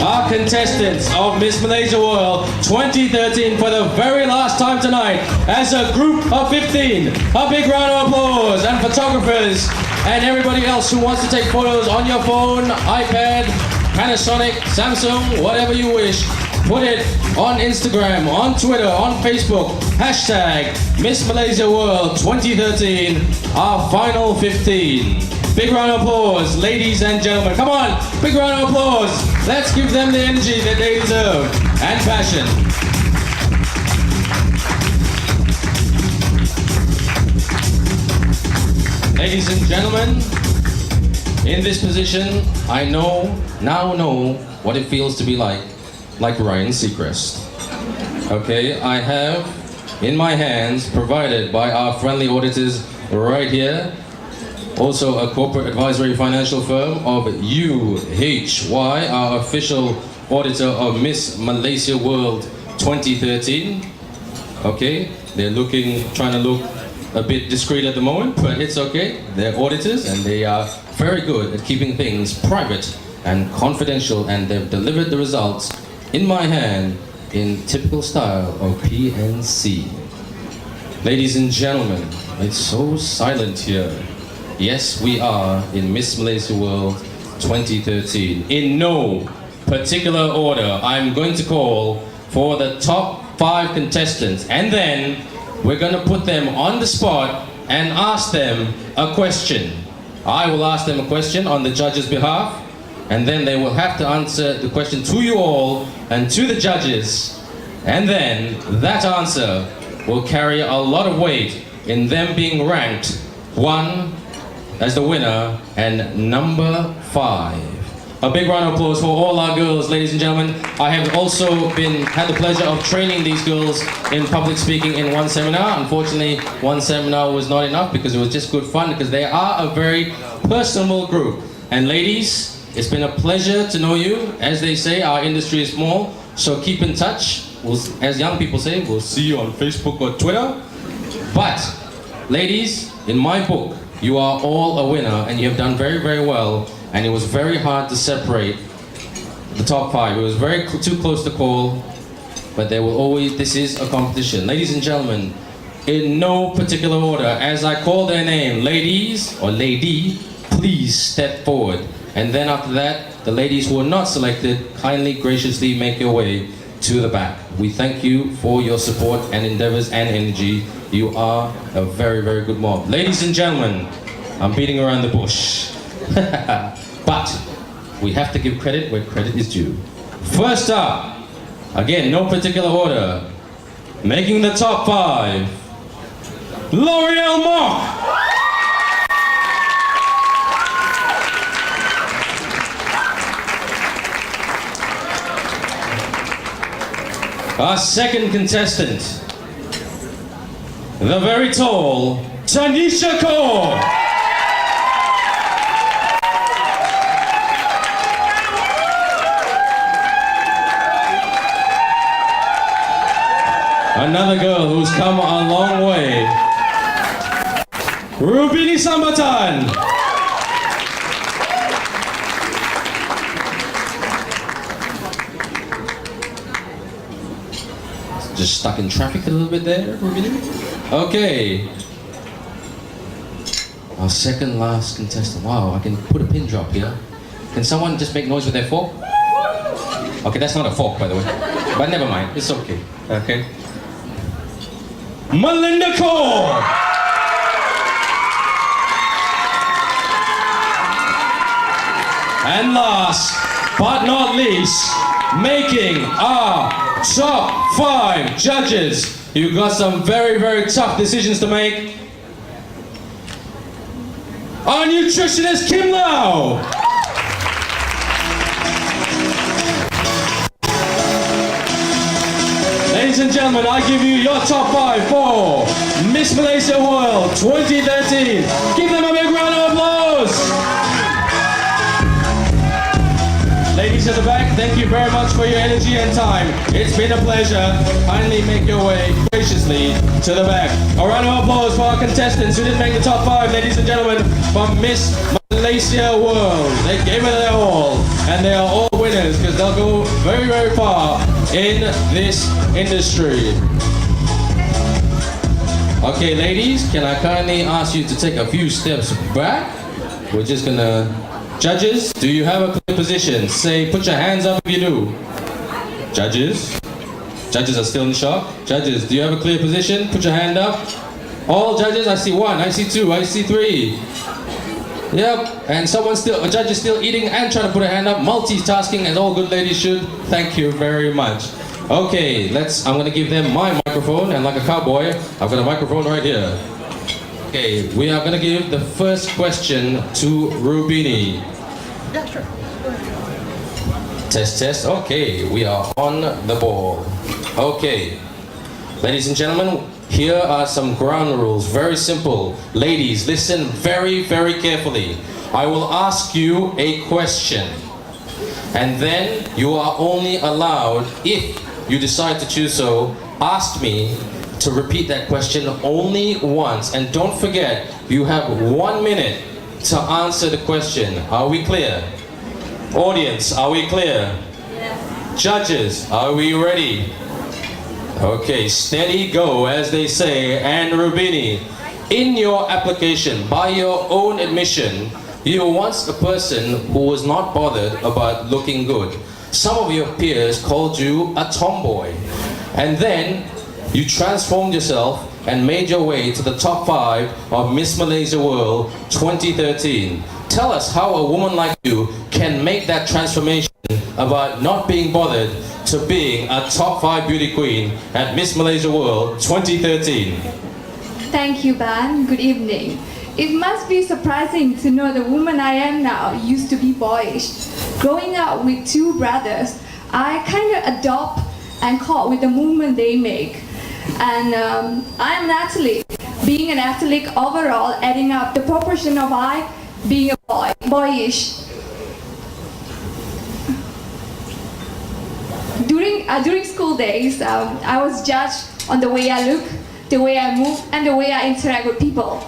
our contestants of Miss Malaysia World 2013 for the very last time tonight as a group of 15. A big round of applause, and photographers and everybody else who wants to take photos on your phone, iPad, Panasonic, Samsung, whatever you wish. Put it on Instagram, on Twitter, on Facebook. Hashtag Miss Malaysia World 2013, our final 15. Big round of applause, ladies and gentlemen. Come on, big round of applause. Let's give them the energy that they deserve and passion. Ladies and gentlemen, in this position, I now know what it feels to be like Ryan Seacrest. Okay, I have in my hands, provided by our friendly auditors right here, also a corporate advisory financial firm of UHY, our official auditor of Miss Malaysia World 2013. Okay, they're trying to look a bit discreet at the moment, but it's okay. They're auditors and they are very good at keeping things private and confidential, and they've delivered the results in my hand in typical style of PNC. Ladies and gentlemen, it's so silent here. Yes, we are in Miss Malaysia World 2013. In no particular order, I'm going to call for the top 5 contestants, and then we're going to put them on the spot and ask them a question. I will ask them a question on the judges' behalf, and then they will have to answer the question to you all and to the judges, and then that answer will carry a lot of weight in them being ranked 1 as the winner and number 5. A big round of applause for all our girls, ladies and gentlemen. I have also had the pleasure of training these girls in public speaking in one seminar. Unfortunately, one seminar was not enough because it was just good fun, because they are a very personable group. And ladies, it's been a pleasure to know you. As they say, our industry is small, so keep in touch. As young people say, we'll see you on Facebook or Twitter. But, ladies, in my book, you are all a winner, and you have done very, very well. And it was very hard to separate the top 5. It was too close to call, but this is a competition. Ladies and gentlemen, in no particular order, as I call their name, ladies or lady, please step forward. And then after that, the ladies who are not selected, kindly, graciously make your way to the back. We thank you for your support and endeavors and energy. You are a very, very good mob. Ladies and gentlemen, I'm beating around the bush. But we have to give credit where credit is due. First up, again, no particular order, making the top 5, L'Oreal Mock. Our second contestant, the very tall Tanisha Demour. Another girl who's come a long way, Rubini Sambatan. Just stuck in traffic a little bit there, Rubini. Okay. Our second last contestant. Wow, I can put a pin drop here. Can someone just make noise with their fork? Okay, that's not a fork, by the way. But never mind, it's okay. Okay. Melinda Kaur. And last but not least, making our top 5 judges. You've got some very, very tough decisions to make. Our nutritionist, Kim Lau. Ladies and gentlemen, I give you your top 5 for Miss Malaysia World 2013. Give them a big round of applause. Ladies at the back, thank you very much for your energy and time. It's been a pleasure. Kindly make your way graciously to the back. A round of applause for our contestants who didn't make the top 5, ladies and gentlemen, from Miss Malaysia World. They gave it their all, and they are all winners. winners because they'll go very, very far in this industry. Okay, ladies, can I kindly ask you to take a few steps back? We're just gonna... Judges, do you have a clear position? Say, put your hands up if you do. Judges? Judges are still in shock. Judges, do you have a clear position? Put your hand up. All judges, I see 1, I see 2, I see 3. Yep, and a judge is still eating and trying to put a hand up, multitasking as all good ladies should. Thank you very much. Okay, I'm gonna give them my microphone, and like a cowboy, I've got a microphone right here. Okay, we are gonna give the first question to Rubini. Yeah, sure. Test, test. Okay, we are on the ball. Okay, ladies and gentlemen, here are some ground rules, very simple. Ladies, listen very, very carefully. I will ask you a question, and then you are only allowed, if you decide to choose so, ask me to repeat that question only once. And don't forget, you have 1 minute to answer the question. Are we clear? Audience, are we clear? Yes. Judges, are we ready? Okay, steady go, as they say. And Rubini, in your application, by your own admission, you were once a person who was not bothered about looking good. Some of your peers called you a tomboy. And then you transformed yourself and made your way to the top 5 of Miss Malaysia World 2013. Tell us how a woman like you can make that transformation about not being bothered to being a top 5 beauty queen at Miss Malaysia World 2013. Thank you, Ban. Good evening. It must be surprising to know the woman I am now used to be boyish. Growing up with 2 brothers, I kind of adopt and caught with the movement they make. And I'm an athlete. Being an athlete overall, adding up the proportion of I being a boy, boyish. During school days, I was judged on the way I look, the way I move, and the way I interact with people.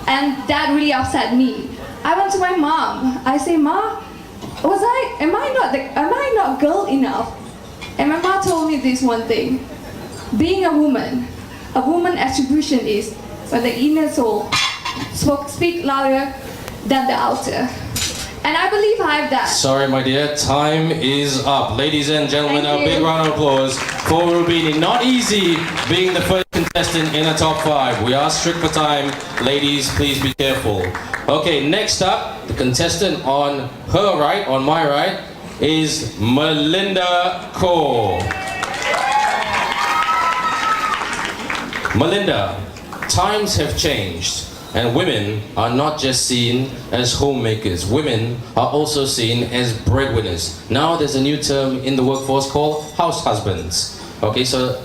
And that really upset me. I went to my mom. I say, Ma, am I not girl enough? And my mom told me this one thing. Being a woman attribution is when the inner soul speak louder than the outer. And I believe I have that. Sorry, my dear, time is up. Ladies and gentlemen, a big round of applause for Rubini. Not easy being the first contestant in a top 5. We are strict for time. Ladies, please be careful. Okay, next up, the contestant on her right, on my right, is Melinda Kaur. Melinda, times have changed. And women are not just seen as homemakers. Women are also seen as breadwinners. Now there's a new term in the workforce called house husbands. Okay, so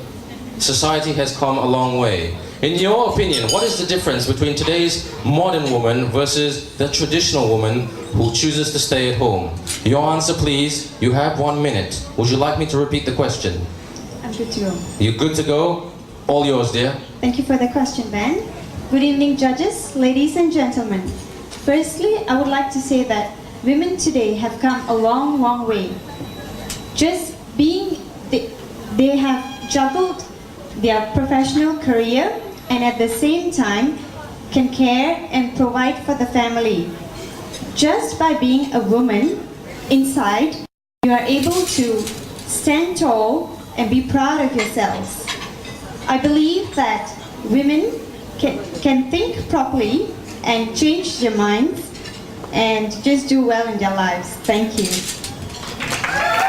society has come a long way. In your opinion, what is the difference between today's modern woman versus the traditional woman who chooses to stay at home? Your answer, please. You have 1 minute. Would you like me to repeat the question? I'm good to go. You're good to go? All yours, dear. Thank you for the question, Ben. Good evening, judges, ladies and gentlemen. Firstly, I would like to say that women today have come a long, long way. Just being, they have juggled their professional career and at the same time can care and provide for the family. Just by being a woman inside, you are able to stand tall and be proud of yourselves. I believe that women can think properly and change their minds and just do well in their lives. Thank you.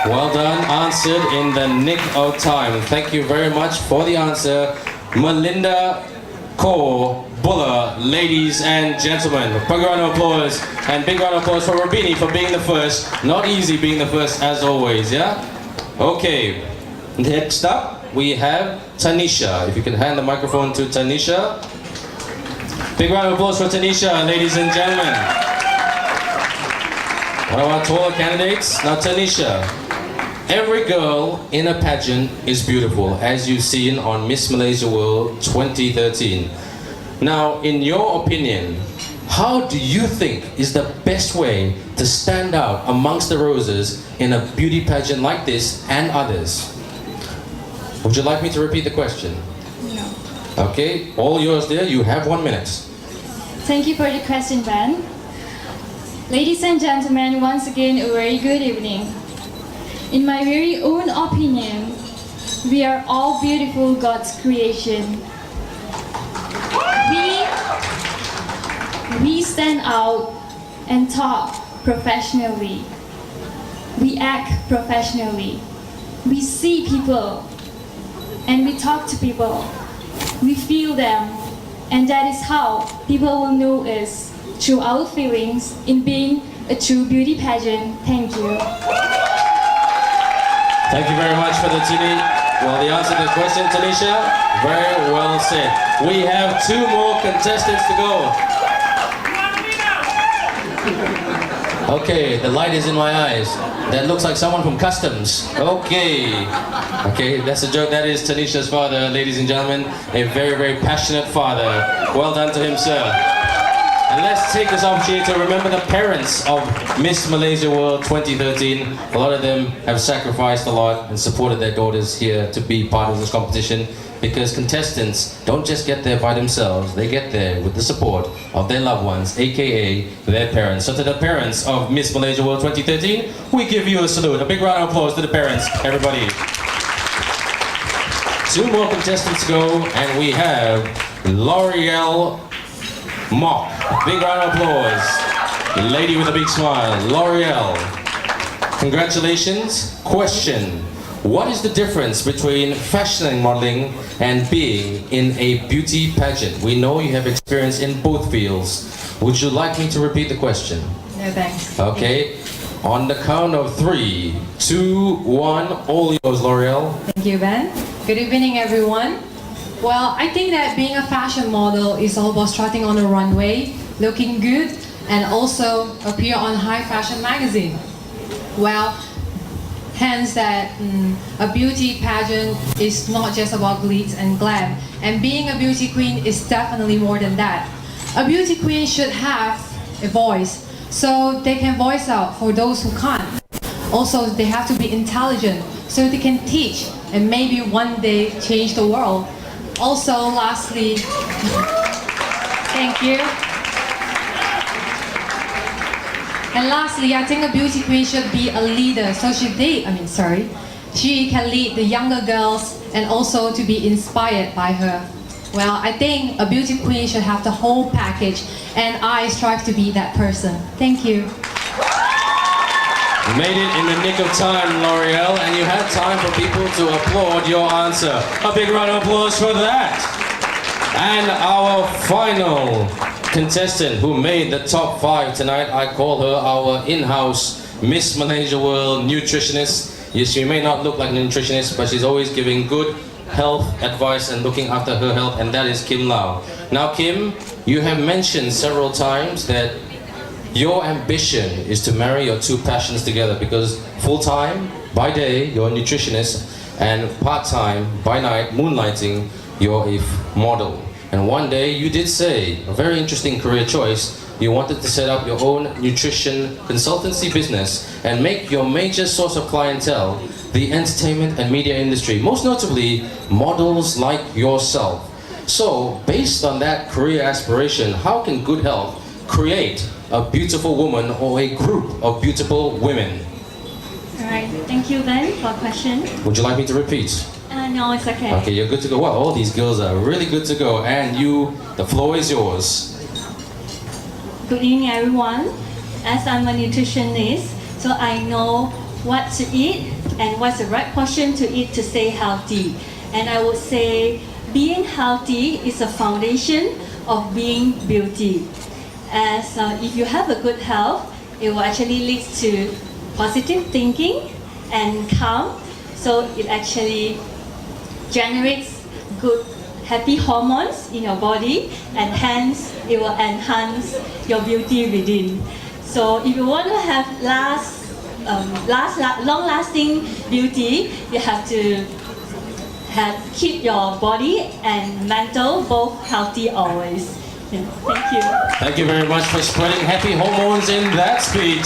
Well done, answered in the nick of time. Thank you very much for the answer, Melinda Kaur Buller, ladies and gentlemen. Big round of applause, and big round of applause for Rubini for being the first. Not easy being the first as always, yeah? Okay, next up we have Tanisha. If you can hand the microphone to Tanisha. Big round of applause for Tanisha, ladies and gentlemen. One of our taller candidates. Now Tanisha, every girl in a pageant is beautiful, as you've seen on Miss Malaysia World 2013. Now, in your opinion, How do you think is the best way to stand out amongst the roses in a beauty pageant like this and others? Would you like me to repeat the question? No. Okay, all yours there, you have 1 minute. Thank you for the question, Ben. Ladies and gentlemen, once again, a very good evening. In my very own opinion, we are all beautiful God's creation. We stand out and talk professionally. We act professionally. We see people and we talk to people. We feel them, and that is how people will know us through our feelings in being a true beauty pageant. Thank you. Thank you very much for the Well, the answer to the question, Tanisha, very well said. We have 2 more contestants to go. Okay, the light is in my eyes. That looks like someone from customs. Okay. Okay, that's a joke. That is Tanisha's father, ladies and gentlemen. A very, very passionate father. Well done to him, sir. And let's take this opportunity to remember the parents of Miss Malaysia World 2013. A lot of them have sacrificed a lot and supported their daughters here to be part of this competition, because contestants don't just get there by themselves, they get there with the support of their loved ones, aka their parents. So to the parents of Miss Malaysia World 2013, we give you a salute. A big round of applause to the parents, everybody. 2 more contestants to go, and we have L'Oreal Mock. Big round of applause. Lady with a big smile, L'Oreal. Congratulations. Question: what is the difference between fashion modeling and being in a beauty pageant? We know you have experience in both fields. Would you like me to repeat the question? No, thanks. Okay. On the count of 3, 2, 1, all yours, L'Oreal. Thank you, Ben. Good evening, everyone. Well, I think that being a fashion model is all about strutting on a runway, looking good, and also appear on high fashion magazine. Well, hence that a beauty pageant is not just about glitz and glam, and being a beauty queen is definitely more than that. A beauty queen should have a voice, so they can voice out for those who can't. Also, they have to be intelligent, so they can teach and maybe one day change the world. Also, lastly, thank you. And lastly, I think a beauty queen should be a leader, so she can lead the younger girls and also to be inspired by her. Well, I think a beauty queen should have the whole package, and I strive to be that person. Thank you. You made it in the nick of time, L'Oreal, and you had time for people to applaud your answer. A big round of applause for that. And our final contestant who made the top 5 tonight, I call her our in-house Miss Malaysia World nutritionist. Yes, she may not look like a nutritionist, but she's always giving good health advice and looking after her health, and that is Kim Lau. Now, Kim, you have mentioned several times that your ambition is to marry your 2 passions together, because full-time, by day, you're a nutritionist, and part-time, by night, moonlighting, you're a model. And one day you did say, a very interesting career choice, you wanted to set up your own nutrition consultancy business and make your major source of clientele the entertainment and media industry, most notably models like yourself. So, based on that career aspiration, how can good health create a beautiful woman or a group of beautiful women? Alright, thank you Ben for the question. Would you like me to repeat? No, it's okay. Okay, you're good to go. Wow, all these girls are really good to go, and you, the floor is yours. Good evening everyone. As I'm a nutritionist, so I know what to eat and what's the right portion to eat to stay healthy. And I would say being healthy is a foundation of being beauty. As if you have a good health, it will actually lead to positive thinking and calm. So it actually generates good happy hormones in your body, and hence it will enhance your beauty within. So if you want to have long-lasting beauty, you have to keep your body and mental both healthy always. Yeah, thank you. Thank you very much for spreading happy hormones in that speech.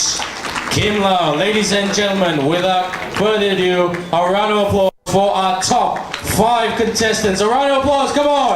Kim Lau, ladies and gentlemen, without further ado, a round of applause for our top 5 contestants. A round of applause, come on!